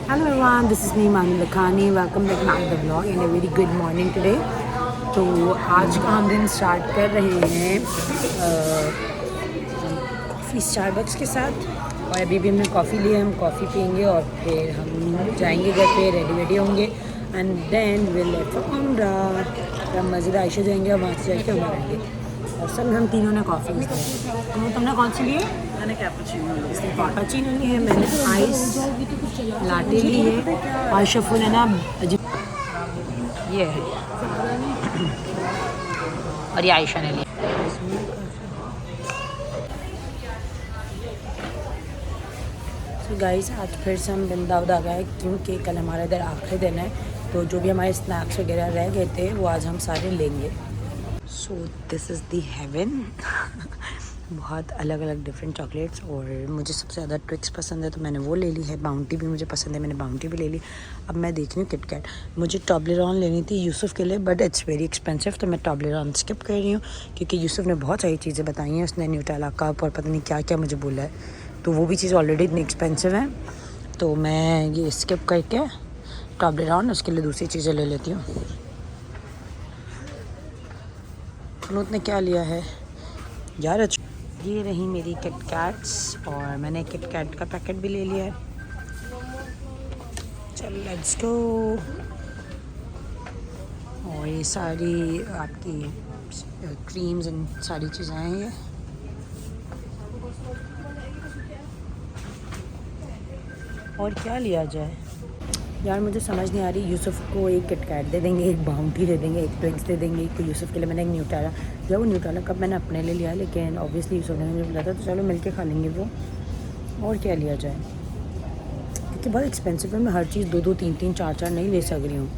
Hello everyone, this is me Manu Lakhani. Welcome back to the vlog and a very good morning today. तो आज का हम दिन start कर रहे हैं कॉफ़ी स्टारबक्स के साथ और अभी भी हमने कॉफ़ी ली है। हम कॉफ़ी पियेंगे और फिर हम जाएंगे घर पे, रेडी होंगे and then will late for उम्रा। हम मस्जिद आयशा जाएंगे और वहाँ से जाके उम्रा आएंगे। और सब हम तीनों ने कॉफ़ी ली है। तुमने कौन सी ली है? मैंने कैपुचिनो ली। इसने कैपुचिनो ली है, मैंने आइस लाटे ली है और शफू ने ना ये है और ये आयशा ने ली। तो गाइस आज फिर से हम बिंदाउद आ गए क्योंकि कल हमारा इधर आखिरी दिन है, तो जो भी हमारे स्नैक्स वगैरह रह गए थे वो आज हम सारे लेंगे। So this is the heaven. बहुत अलग अलग डिफरेंट चॉकलेट्स और मुझे सबसे ज़्यादा ट्विक्स पसंद है तो मैंने वो ले ली है। बाउंटी भी मुझे पसंद है, मैंने बाउंटी भी ले ली। अब मैं देख रही हूँ किटकैट। मुझे टॉबलेरॉन लेनी थी यूसुफ के लिए बट इट्स वेरी एक्सपेंसिव, तो मैं टॉबलेरॉन स्किप कर रही हूँ क्योंकि यूसुफ ने बहुत सारी चीज़ें बताई हैं। उसने न्यूटेला कप और पता नहीं क्या क्या मुझे बोला है, तो वो भी चीज़ ऑलरेडी इतनी एक्सपेंसिव है, तो मैं ये स्किप करके टॉबलेरॉन उसके लिए दूसरी चीज़ें ले लेती हूँ। फनूत ने क्या लिया है यार? ये रही मेरी किटकैट्स और मैंने किटकैट का पैकेट भी ले लिया है। चल लेट्स गो। और ये सारी आपकी क्रीम्स एंड सारी चीज़ें हैं ये। और क्या लिया जाए यार, मुझे समझ नहीं आ रही। यूसुफ को एक किटकैट दे देंगे, एक बाउंटी दे देंगे, एक ट्विक्स दे देंगे, एक यूसुफ के लिए मैंने एक न्यूटेला या वो न्यूटेला कप मैंने अपने लिए लिया, लेकिन ऑब्वियसली यूसुफ ने मुझे बोला था तो चलो मिलके खा लेंगे वो। और क्या लिया जाए क्योंकि बहुत एक्सपेंसिव है, मैं हर चीज़ दो दो तीन तीन चार चार नहीं ले सक रही हूँ।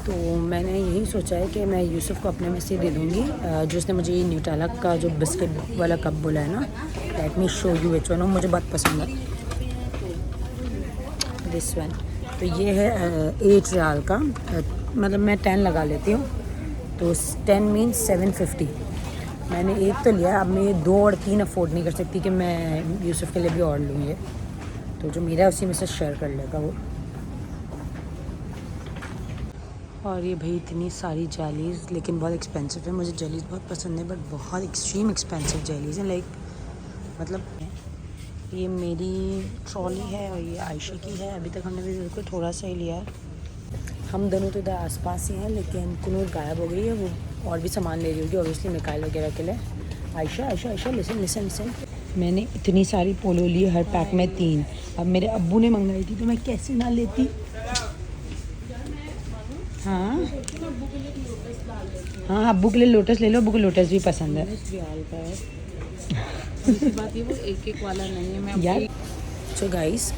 तो मैंने यही सोचा है कि मैं यूसुफ को अपने में से दे दूँगी, जो उसने मुझे ये न्यूटेला का जो बिस्किट वाला कप बोला है ना, let me show you which one, मुझे बहुत पसंद है दिस वन। तो ये है 8 रियाल का, मतलब मैं 10 लगा लेती हूँ, तो 10 मीन्स 750। मैंने एक तो लिया, अब मैं ये 2 और 3 अफोर्ड नहीं कर सकती कि मैं यूसुफ के लिए भी और लूँ ये, तो जो मेरा है उसी में से शेयर कर लेगा वो। और ये भाई इतनी सारी जेलीज़, लेकिन बहुत एक्सपेंसिव है। मुझे जेलीज़ बहुत पसंद है बट बहुत एक्सट्रीम एक्सपेंसिव जेलीज़ हैं, लाइक मतलब ये मेरी ट्रॉली है और ये आयशा की है। अभी तक हमने भी बिल्कुल थोड़ा सा ही लिया है। हम दोनों तो इधर आसपास ही हैं, लेकिन कुनूर गायब हो गई है, वो और भी सामान ले रही होगी ऑब्वियसली मिकाइल वगैरह के लिए। Ayesha Ayesha Ayesha listen listen listen. मैंने इतनी सारी पोलो ली, हर पैक में 3। अब मेरे अब्बू ने मंगाई थी तो मैं कैसे ना लेती। हाँ हाँ, अब्बू के लिए लोटस ले लो, अब्बू को लोटस भी पसंद है। बात ये वो एक वाला नहीं है मैं यार सो गाइस,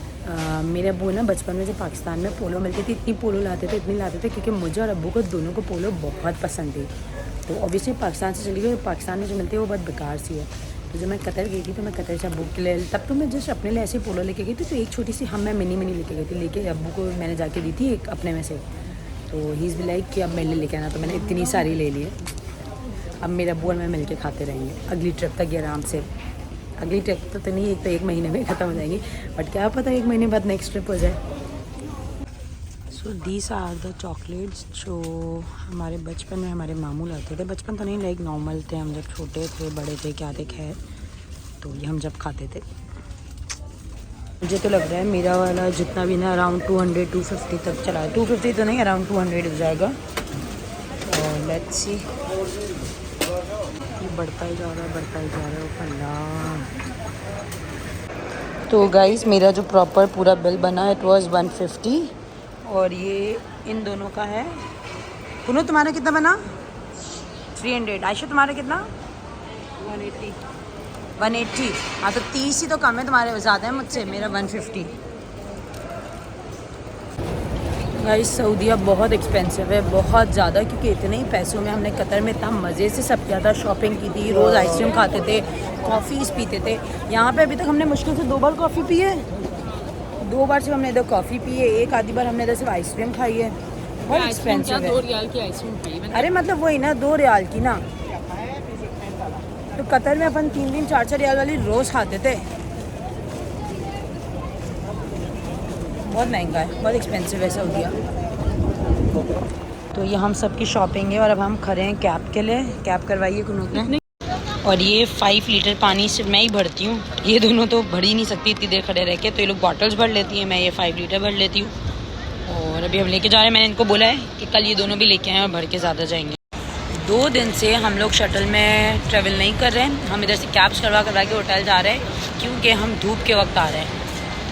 मेरे अब्बू ना बचपन में जब पाकिस्तान में पोलो मिलती थी, इतनी पोलो लाते थे, इतनी लाते थे, क्योंकि मुझे और अब्बू को दोनों को पोलो बहुत पसंद थी। तो ऑब्वियसली पाकिस्तान से चली गई, पाकिस्तान में जो मिलती है वो बहुत बेकार सी है। तो जब मैं कतर गई थी तो मैं कतर से अब्बू के लिए, तब तो मैं जस्ट अपने लिए ऐसे पोलो लेके गई थी, तो एक छोटी सी मैं मिनी लेके गई थी, लेके अब्बू को मैंने जाके दी थी एक अपने में से। तो ही इज़ बी लाइक कि अब मेरे लिए लेके आना, तो मैंने इतनी सारी ले ली है। अब मेरे अब्बू और मैं मिल के खाते रहेंगे अगली ट्रिप तक ये आराम से। अगली ट्रिप तो नहीं, एक तो 1 महीने में ख़त्म हो जाएंगी, बट क्या पता 1 महीने बाद नेक्स्ट ट्रिप हो जाए। So these are the chocolates जो हमारे बचपन में हमारे मामू लाते थे। बचपन तो नहीं, लाइक नॉर्मल थे, हम जब छोटे थे बड़े थे क्या थे, खैर तो ये हम जब खाते थे। मुझे तो लग रहा है मेरा वाला जितना भी ना अराउंड 200-250 तक चला है। 250 तो नहीं, अराउंड 200 हो जाएगा। और लेट्स सी, बढ़ता ही जा रहा है, बढ़ता ही जा रहा है अल्लाह। तो गाइस मेरा जो प्रॉपर पूरा बिल बना इट वाज 150 और ये इन दोनों का है। कुनो तुम्हारा कितना बना? 300। आयशा तुम्हारा कितना? 180। हाँ तो 30 ही तो कम है, तुम्हारे ज़्यादा है मुझसे, मेरा 150। गाइस सऊदीया बहुत एक्सपेंसिव है, बहुत ज़्यादा, क्योंकि इतने ही पैसों में हमने कतर में इतना मज़े से सब ज़्यादा शॉपिंग की थी, रोज़ आइसक्रीम खाते थे, कॉफ़ीज़ पीते थे। यहाँ पे अभी तक हमने मुश्किल से 2 बार कॉफ़ी पी है, 2 बार सिर्फ हमने इधर कॉफ़ी पी है, एक आधी बार हमने इधर सिर्फ आइसक्रीम खाई है। बहुत एक्सपेंसिव है। 2 रियाल की आइसक्रीम खाई। अरे मतलब वही ना, 2 रियाल की ना, तो कतर में अपन 3-3 4-4 रियाल वाली रोज़ खाते थे। बहुत महंगा है, बहुत एक्सपेंसिव है सऊदीया। तो ये हम सब की शॉपिंग है और अब हम खड़े हैं कैब के लिए। कैब करवाइए कुनूत ने। और ये 5 लीटर पानी सिर्फ मैं ही भरती हूँ, ये दोनों तो भर ही नहीं सकती इतनी देर खड़े रह के, तो ये लोग बॉटल्स भर लेती हैं, मैं ये 5 लीटर भर लेती हूँ। और अभी हम लेके जा रहे हैं, मैंने इनको बोला है कि कल ये दोनों भी लेके आए और भर के ज़्यादा जाएंगे। 2 दिन से हम लोग शटल में ट्रैवल नहीं कर रहे हैं, हम इधर से कैब्स करवा के होटल जा रहे हैं क्योंकि हम धूप के वक्त आ रहे हैं।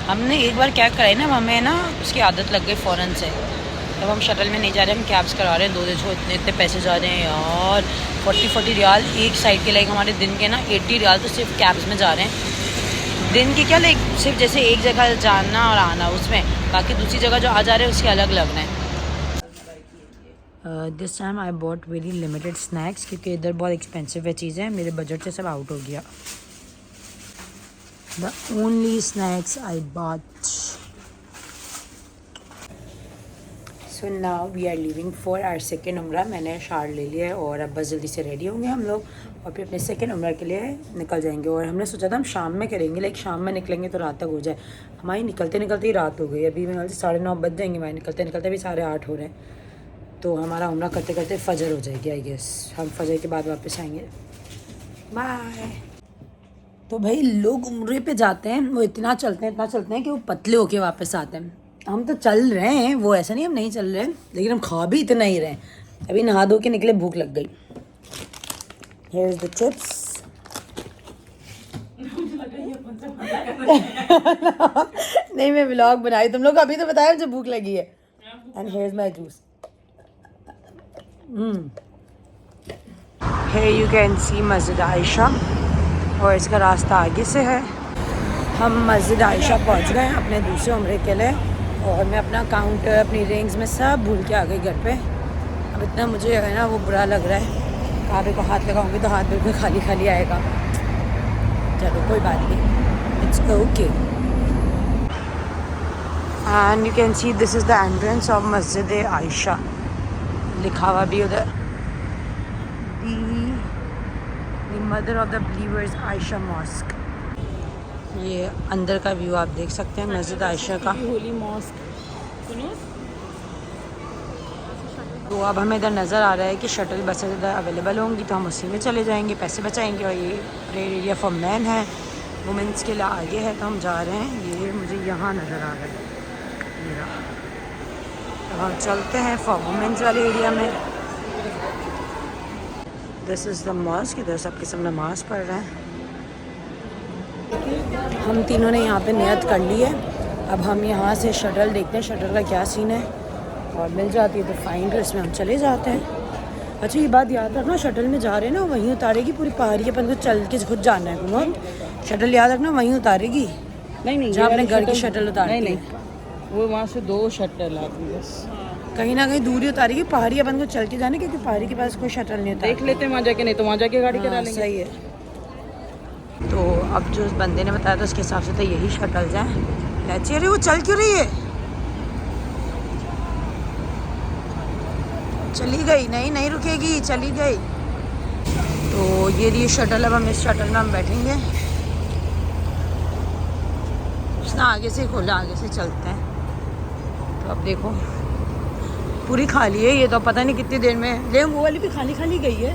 हमने एक बार कैब कराई ना, हमें ना उसकी आदत लग गई फ़ौरन से, तब हम शटल में नहीं जा रहे, हम कैब्स करा रहे हैं। 2 दिन से इतने पैसे जा रहे हैं यार, 40 रियाल एक साइड के, लाइक हमारे दिन के ना 80 रियाल तो सिर्फ कैब्स में जा रहे हैं। दिन के क्या, लाइक सिर्फ जैसे एक जगह जाना और आना उसमें, बाकी दूसरी जगह जो आ जा रहे हैं उसके अलग लग रहे हैं। This time I bought very limited snacks क्योंकि इधर बहुत एक्सपेंसिव है चीज़ें, मेरे बजट से सब आउट हो गया। The only snacks I bought. So now we are living for our second उम्रा। मैंने शार ले लिया है और अब बस जल्दी से रेडी होंगे हम लोग और फिर अपने सेकेंड उम्रा के लिए निकल जाएंगे। और हमने सोचा था हम शाम में करेंगे, लाइक शाम में निकलेंगे तो रात तक हो जाए। हमारी निकलते निकलते ही रात हो गई, अभी मेरे 9:30 बज जाएंगे, हमारे निकलते निकलते भी 8:30 हो रहे हैं। तो हमारा उम्रा करते करते फजर हो जाएगी आई गेस, हम फजर के बाद वापस आएंगे। बाय। तो भाई लोग उम्रे पे जाते हैं, वो इतना चलते हैं कि वो पतले होके वापस आते हैं। हम तो चल रहे हैं, वो ऐसा नहीं हम नहीं चल रहे हैं, लेकिन हम खा भी इतना ही रहे हैं। अभी नहा धो के निकले, भूख लग गई। Here is the chips. नहीं मैं व्लॉग बनाई, तुम लोग अभी तो बताया मुझे भूख लगी है। And here is my juice. Here you can see मस्जिद आयशा और इसका रास्ता आगे से है। हम मस्जिद आयशा पहुंच गए अपने दूसरे उम्रे के लिए और मैं अपना काउंटर अपनी रिंग्स में सब भूल के आ गई घर पे। अब इतना मुझे है ना वो बुरा लग रहा है, काबे को हाथ लगाऊंगी तो हाथ बिल्कुल खाली खाली आएगा। चलो कोई बात नहीं, it's okay. And you can see this is the entrance of Masjid Aisha, लिखा हुआ भी उधर, the mother of the believers Aisha mosque. ये अंदर का व्यू आप देख सकते हैं मस्जिद आयशा का। होली मॉस्क। तो अब हमें इधर नज़र आ रहा है कि शटल बसें इधर अवेलेबल होंगी तो हम उसी में चले जाएंगे, पैसे बचाएंगे। और ये प्रेयर एरिया फॉर मैन है, वुमेंस के लिए आगे है, तो हम जा रहे हैं। ये मुझे यहाँ नज़र आ रहा है मेरा, तो हम चलते हैं फॉर वुमेंस वाले एरिया में। दिस इज़ द मॉस्क, इधर सब के सब नमाज़ पढ़ रहे हैं। हम तीनों ने यहाँ पे नियत कर ली है, अब हम यहाँ से शटल देखते हैं शटल का क्या सीन है, और मिल जाती है तो फाइन, तो इसमें हम चले जाते हैं। अच्छा ये बात याद रखना, शटल में जा रहे हैं ना वहीं उतारेगी पूरी पहाड़ी, अपन को चल के खुद जाना है कुनूत। शटल याद रखना वहीं उतारेगी, नहीं जहाँ अपने घर की शटल उतारती नहीं, है। वो वहाँ से 2 शटल आती है बस, कहीं ना कहीं दूरी उतारेगी, पहाड़ी अपन को चल के जाने, क्योंकि पहाड़ी के पास कोई शटल नहीं होता। देख लेते हैं वहाँ जाके, नहीं तो वहाँ जाके गाड़ी करा लेंगे। सही है। तो अब जो उस बंदे ने बताया था उसके हिसाब से तो यही शटल्स हैं। अरे वो चल क्यों रही है, चली गई, नहीं रुकेगी, चली गई। तो ये रही शटल, अब हम इस शटल में हम बैठेंगे। उसने आगे से खोला, आगे से चलते हैं। तो अब देखो पूरी खाली है ये, तो पता नहीं कितनी देर में, लेकिन वो वाली भी खाली खाली गई है।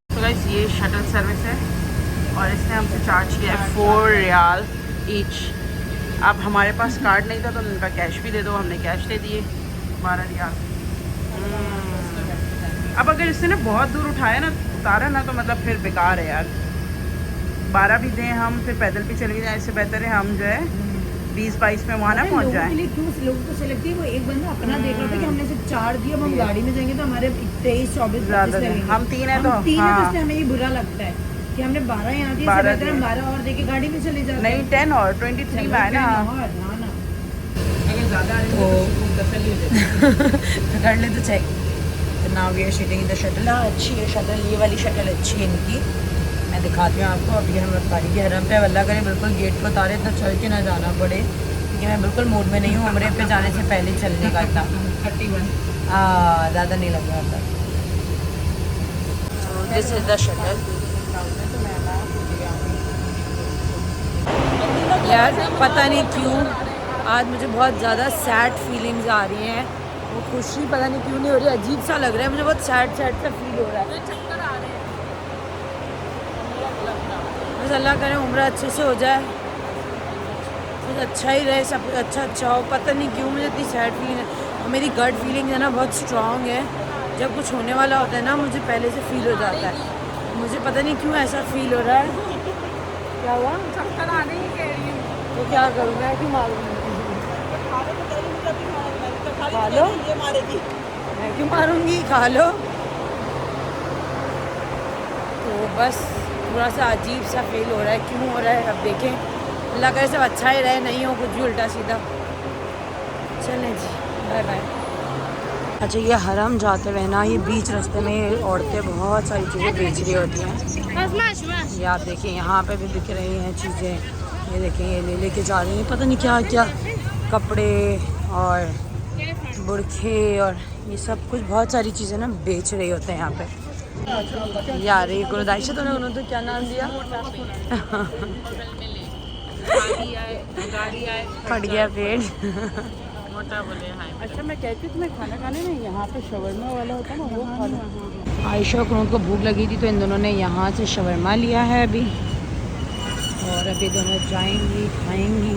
तो गाइस ये शटल सर्विस है और इसने हमसे चार्ज किया है 4 रियाल ईच। अब हमारे पास कार्ड नहीं था तो उनका कैश भी दे दो, हमने कैश दे दिए 12 रियाल। अब अगर इससे ना बहुत दूर उठाया ना, उतारा ना, तो मतलब फिर बेकार है यार। 12 भी दें हम, फिर पैदल भी चले जाए, इससे बेहतर है हम जो है 20-22 में वहाँ ना पहुँच जाए। लोगों को से लगती है वो एक बंदा अपना देख रहा था कि हमने सिर्फ 4 दिए, अब हम गाड़ी में जाएंगे तो हमारे 23-24 ज़्यादा दें, हम 3 हैं तो तो इसलिए हमें ये बुरा लगता है कि हमने 12 यहाँ दिए, इससे बेहतर हम 12 और देके गाड़ी में चले जाते। नहीं 10 और 23 में है ना, अगर ज़्यादा कर ले तो चेक। तो now we are sitting in the shuttle. हाँ अच्छी है शटल, ये वाली शटल अच्छी है इनकी, मैं दिखाती हूँ आपको। अभी हम रफ्तारी के हरम पे, अल्लाह करे बिल्कुल गेट पर उतारे तो चल के ना जाना पड़े, क्योंकि मैं बिल्कुल मूड में नहीं हूँ उम्रे पे जाने से पहले चलने का इतना। 31 ज़्यादा नहीं लग रहा था। This is the shuttle. यार पता नहीं क्यों आज मुझे बहुत ज़्यादा सैड फीलिंग्स आ रही हैं। वो खुशी पता नहीं क्यों नहीं हो रही, अजीब सा लग रहा है मुझे, बहुत सैड सैड सा फील हो रहा है। चक्कर आ रहे हैं। बस अल्लाह करे उम्र अच्छे से हो जाए, कुछ अच्छा ही रहे, सब कुछ अच्छा अच्छा हो। पता नहीं क्यों मुझे इतनी सैड फीलिंग है, और मेरी गट फीलिंग है ना बहुत स्ट्रॉन्ग है। जब कुछ होने वाला होता है ना मुझे पहले से फील हो जाता है। मुझे पता नहीं क्यों ऐसा फील हो रहा है। क्या हुआ? चक्कर आने ही कह रही हूँ। तो क्या करूँ मैं, क्यों मारूँगी? खा लो, ये मारेगी। मैं क्यों मारूँगी, खा लो। तो बस थोड़ा सा अजीब सा फील हो रहा है, क्यों हो रहा है अब देखें। अल्लाह करे सब अच्छा ही रहे, नहीं हो कुछ भी उल्टा सीधा। चलें जी, बाय बाय। अच्छा, ये हरम जाते हुए ना ये बीच रास्ते में औरतें बहुत सारी चीज़ें बेच रही होती हैं। ये आप देखिए यहाँ पे भी बिक रही हैं चीज़ें। ये देखें ये लेके जा रही हैं, पता नहीं क्या क्या कपड़े और बुरखे और ये सब कुछ बहुत सारी चीज़ें ना बेच रही होते हैं यहाँ पे। यार ये गुरुदाइश तो उन्होंने तो क्या नाम दिया फट गया पेट। मोटा बोले हाँ। अच्छा मैं कहती तुम्हें खाना खाने में यहाँ पे शवरमा वाला होता है ना, वो खाना। आयशा और कुनूत को भूख लगी थी तो इन दोनों ने यहाँ से शवरमा लिया है अभी, और अभी दोनों जाएंगी खाएंगी,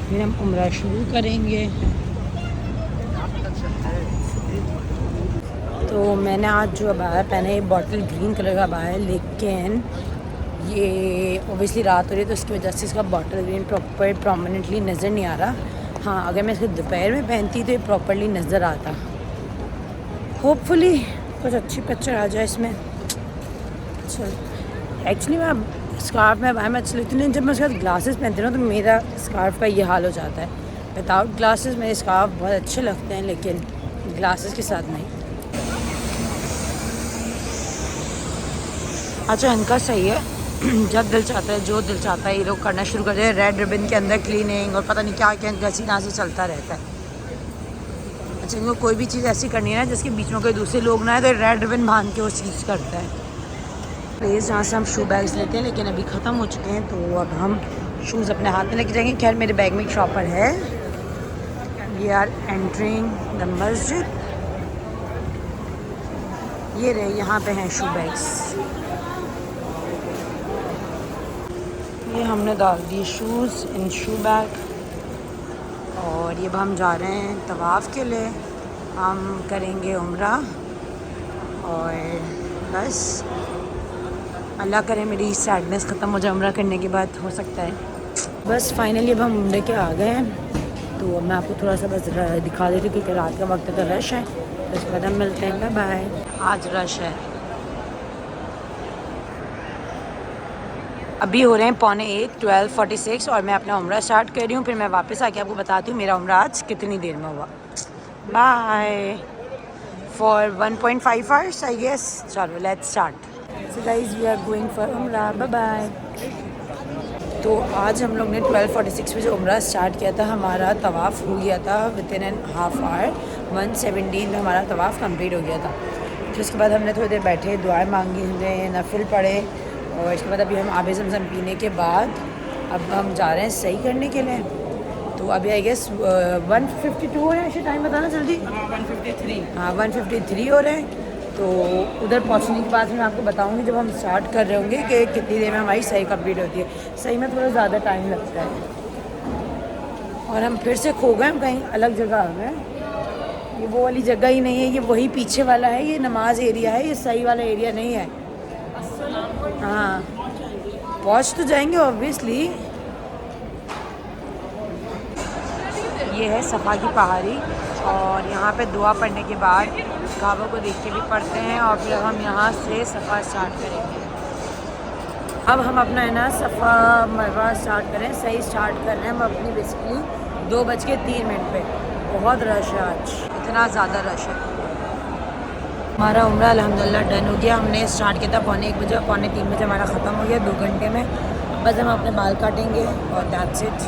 फिर हम उम्रा शुरू करेंगे। तो मैंने आज जो अबाया पहना है ये बॉटल ग्रीन कलर का अबाया है, लेकिन ये ओबियसली रात हो रही है तो इसकी वजह से इसका बॉटल ग्रीन प्रॉपर प्रोमिनेंटली नज़र नहीं आ रहा। हाँ, अगर मैं इसको दोपहर में पहनती तो ये प्रॉपरली नज़र आता। होपफुली कुछ अच्छी पिक्चर आ जाए इसमें। चल, एक्चुअली मैं स्कार्फ में अबाया में अच्छी लगती नहीं, जब मैं उसके बाद ग्लासेस पहनती हूँ ना तो मेरा स्कार्फ का ये हाल हो जाता है। विदाउट ग्लासेस मेरे स्कार्फ बहुत अच्छे लगते हैं, लेकिन ग्लासेस के साथ नहीं। अच्छा, इनका सही है, जब दिल चाहता है जो दिल चाहता है ये लोग करना शुरू कर दे। रेड रिबन के अंदर क्लीनिंग और पता नहीं क्या क्या घसी से चलता रहता है। अच्छा, इनको कोई भी चीज़ ऐसी करनी है ना जिसके बीच में कोई दूसरे लोग ना है तो रेड रिबन बांध के वो चीज़ करता है। प्लेस जहाँ से हम शू बैग्स लेते हैं लेकिन अभी ख़त्म हो चुके हैं, तो अब हम शूज़ अपने हाथ में लेके जाएंगे। खैर मेरे बैग में एक शॉपर है। वी आर एंटरिंग द मस्जिद। ये रहे, यहाँ पे हैं शू बैग्स। ये हमने डाल दिए शूज़ इन शू बैग, और ये हम जा रहे हैं तवाफ़ के लिए। हम करेंगे उम्रा, और बस अल्लाह करे मेरी सैडनेस ख़त्म हो जाए उम्रा करने के बाद, हो सकता है। बस फाइनली अब हम उम्रे के आ गए हैं, तो मैं आपको थोड़ा सा बस दिखा देती हूँ क्योंकि रात का वक्त तो रश है। तो उसके बाद हम मिलते हैं, बाय बाय। आज रश है। अभी हो रहे हैं 12:45, 12:46, और मैं अपना उम्रा स्टार्ट कर रही हूँ। फिर मैं वापस आके आपको बताती हूँ मेरा उम्रा आज कितनी देर में हुआ। By for 1.5 hours I guess. चलो let's start. So guys we are going for Umrah, bye bye. तो आज हम लोग ने 12:46 बजे उम्रा स्टार्ट किया था। हमारा तवाफ़ हो गया था विद इन हाफ आवर। 1:17 में हमारा तवाफ़ कंप्लीट हो गया था। फिर उसके बाद हमने थोड़ी देर बैठे, दुआएं मांगी, हमने नफिल पढ़े, और इसके बाद अभी हम आबे ज़मज़म पीने के बाद अब हम जा रहे हैं सही करने के लिए। तो अभी आई गेस 1:52 हो रहे हैं। ऐसे टाइम बताना जल्दी। 153। हाँ 1:53 हो रहे हैं। तो उधर पहुंचने के बाद मैं आपको बताऊंगी जब हम स्टार्ट कर रहे होंगे कि कितनी देर में हमारी सही कंप्लीट होती है। सही में थोड़ा ज़्यादा टाइम लगता है, और हम फिर से खो गए, हम कहीं अलग जगह आ गए। ये वो वाली जगह ही नहीं है, ये वही पीछे वाला है, ये नमाज एरिया है, ये सही वाला एरिया नहीं है। हाँ पहुँच तो जाएंगे ऑब्वियसली। ये है सफ़ा की पहाड़ी, और यहाँ पे दुआ पढ़ने के बाद काबा को देख के भी पढ़ते हैं, और फिर हम यहाँ से सफ़ा स्टार्ट करेंगे। अब हम अपना है ना सफ़ा मरवा स्टार्ट करें, सही स्टार्ट कर रहे हैं हम अपनी बेसिकली 2:03 पे। बहुत रश है आज, इतना ज़्यादा रश है। हमारा उम्रा अल्हम्दुलिल्लाह डन हो गया। हमने स्टार्ट किया था 2:45 बजे, 2:45 बजे हमारा ख़त्म हो गया 2 घंटे में। बस हम अपने बाल काटेंगे और दैट्स इट।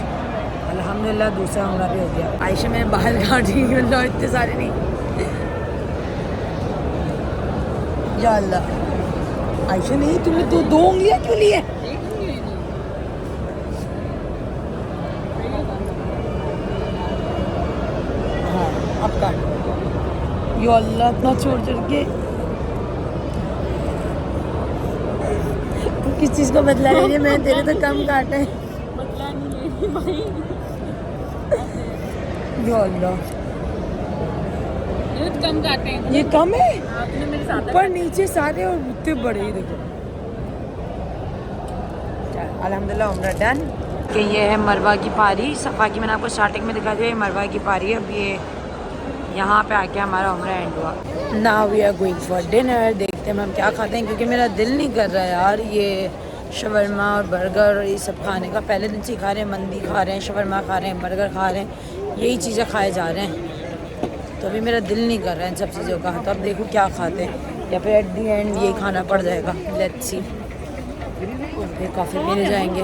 अल्हम्दुलिल्लाह दूसरा उम्रा भी हो गया। आयशा मेरे बाल काट रही है, अल्लाह इतने सारे नहीं, या अल्लाह। आयशा नहीं, तुमने तो 2 उंगलियाँ क्यों ली है? यो अल्लाह इतना छोड़ छोड़ के तू किस चीज़ को बदला रही है? मैं तेरे तो कम काटे हैं। बदला नहीं है भाई। यो अल्लाह ये तो कम काटे हैं। ये कम है आपने मेरे साथ ऊपर नीचे सारे और इतने बड़े ही देखो। अल्हम्दुलिल्लाह उम्रा डन। कि ये है मरवा की पारी। सफ़ा की मैंने आपको स्टार्टिंग में दिखा दिया, ये मरवा की पारी है। अब ये यहाँ पे आके हमारा उम्रा एंड हुआ। Now we are going for dinner. देखते हैं हम क्या खाते हैं, क्योंकि मेरा दिल नहीं कर रहा है यार ये शवरमा और बर्गर और ये सब खाने का। पहले दिन से खा रहे हैं, मंदी खा रहे हैं, शवरमा खा रहे हैं, बर्गर खा रहे हैं, यही चीज़ें खाए जा रहे हैं। तो अभी मेरा दिल नहीं कर रहा है इन सब चीज़ों का। तो अब देखो क्या खाते हैं, या फिर एट दी एंड यही खाना पड़ जाएगा। Let's see. फिर कॉफ़ी पीने जाएंगे।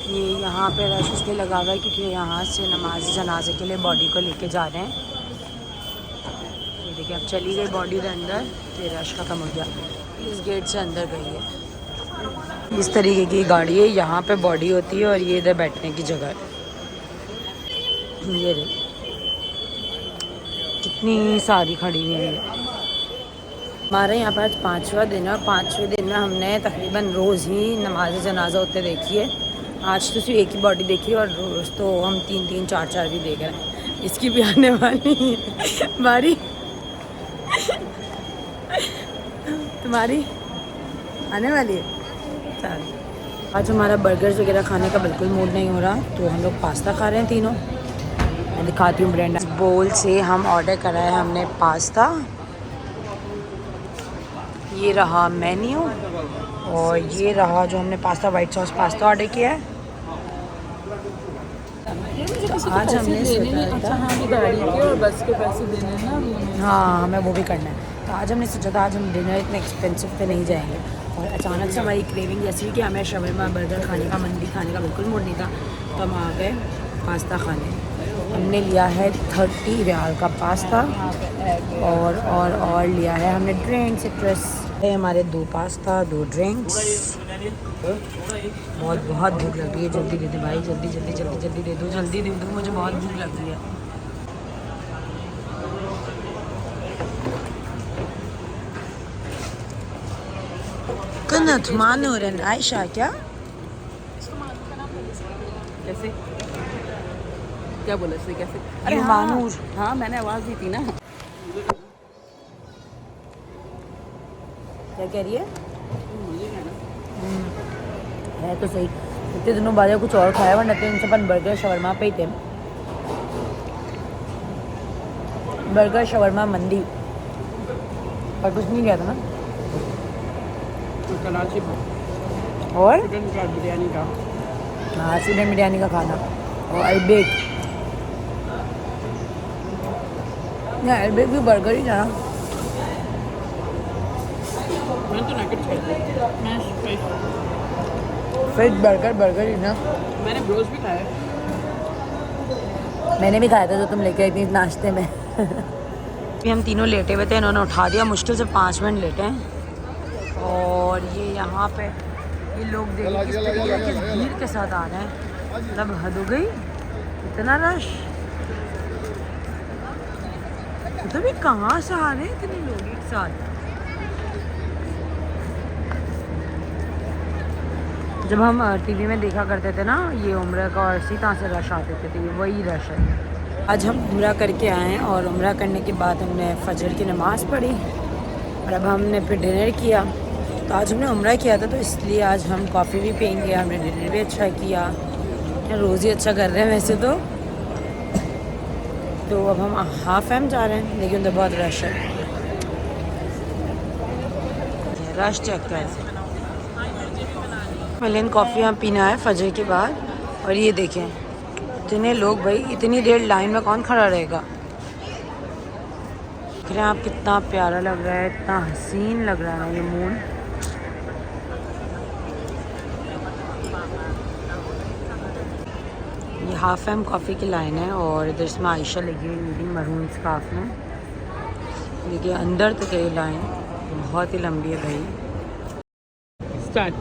ये यहाँ पे रश इसलिए लगा हुआ है क्योंकि यहाँ से नमाज जनाजे के लिए बॉडी को लेके जा रहे हैं। ये देखिए अब चली गई बॉडी के अंदर, ये रश खत्म हो गया, इस गेट से अंदर गई है। इस तरीके की गाड़ी है, यहाँ पे बॉडी होती है और ये इधर बैठने की जगह है। ये रे कितनी सारी खड़ी हुई है। हमारे यहाँ पर आज 5वां दिन है और 5वें दिन में हमने तकरीबन रोज़ ही नमाज जनाजा होते देखी है। आज तो सिर्फ एक ही बॉडी देखी और रोज़ तो हम 3-3, 4-4 भी देख रहे हैं। इसकी भी आने वाली है बारी। तुम्हारी आने वाली है। चल आज हमारा बर्गर्स वगैरह खाने का बिल्कुल मूड नहीं हो रहा, तो हम लोग पास्ता खा रहे हैं तीनों। मैं दिखाती हूँ ब्रेंडा बोल से हम ऑर्डर करा है हमने पास्ता। ये रहा मेन्यू और ये रहा जो हमने pasta white sauce pasta order किया है। तो आज हमने सोचा था हाँ गाड़ी के और बस के पैसे देने ना। हाँ हमें वो भी करना है। तो आज हमने सोचा था आज हम डिनर इतने एक्सपेंसिव पे नहीं जाएंगे, और अचानक से हमारी क्रेविंग जैसी हुई कि हमें शवरमा बर्गर खाने का, मंदी खाने का बिल्कुल मूड नहीं था। तो हम आ गए पास्ता खाने। हमने लिया है 30 रियाल का पास्ता और लिया है हमने ड्रिंक्स। सिट्रस है हमारे 2 पास्ता 2 ड्रिंक्स। बहुत भूख लग रही है। जल्दी दे दे भाई, जल्दी दे दो, जल्दी दे दो, मुझे बहुत भूख लग रही है। कन्नत मानूरन आयशा क्या कैसे क्या बोला इसने कैसे? ये मानूर। हाँ मैंने आवाज़ दी थी ना। क्या कह रही है? है तो सही। इतने दिनों बाद कुछ और खाया, वरना तो इनसे अपन बर्गर शवरमा पे ही थे। बर्गर शवरमा मंदी और कुछ नहीं किया था ना। कराची और चिकन का बिरयानी का। हाँ चिकन बिरयानी का खाना और अल्बेक। नहीं अल्बेक भी बर्गर ही था ना। मैंने तो नगेट्स खाए थे। मैं फिर बर्गर ही ना। मैंने ब्रोस भी खाए। मैंने भी खाया था जो तुम लेके आई थी नाश्ते में। अभी हम तीनों लेटे हुए थे, इन्होंने उठा दिया। मुश्किल से 5 मिनट लेटे हैं। और ये यहाँ पे ये लोग देखिए किस तरीके किस भीड़ के साथ आ रहे हैं। मतलब हद हो गई, इतना रश। तो भी कहाँ से आ रहे हैं इतने लोग एक साथ। जब हम टीवी में देखा करते थे ना ये उम्रा का, और इसी तरह से रश आते थे, तो ये वही रश है। आज हम उम्रा करके आए हैं और उम्रा करने के बाद हमने फजर की नमाज़ पढ़ी और अब हमने फिर डिनर किया। तो आज हमने उम्रा किया था तो इसलिए आज हम कॉफ़ी भी पियेंगे। हमने डिनर भी अच्छा किया, रोज़ ही अच्छा कर रहे हैं वैसे तो अब हम हाफ एम जा रहे हैं, लेकिन तो बहुत रश है। रश चेक कर। मिलन कॉफ़ी हम पीना है फजर के बाद। और ये देखें इतने लोग, भाई इतनी देर लाइन में कौन खड़ा रहेगा। देख रहे हैं आप कितना प्यारा लग रहा है, इतना हसीन लग रहा है ना ये मून। ये हाफ एम कॉफ़ी की लाइन है और इधर से आयशा लगी हुई मेरी मरून स्कार्फ में। देखिए अंदर तक ये लाइन बहुत ही लंबी है भाई। स्टार्ट।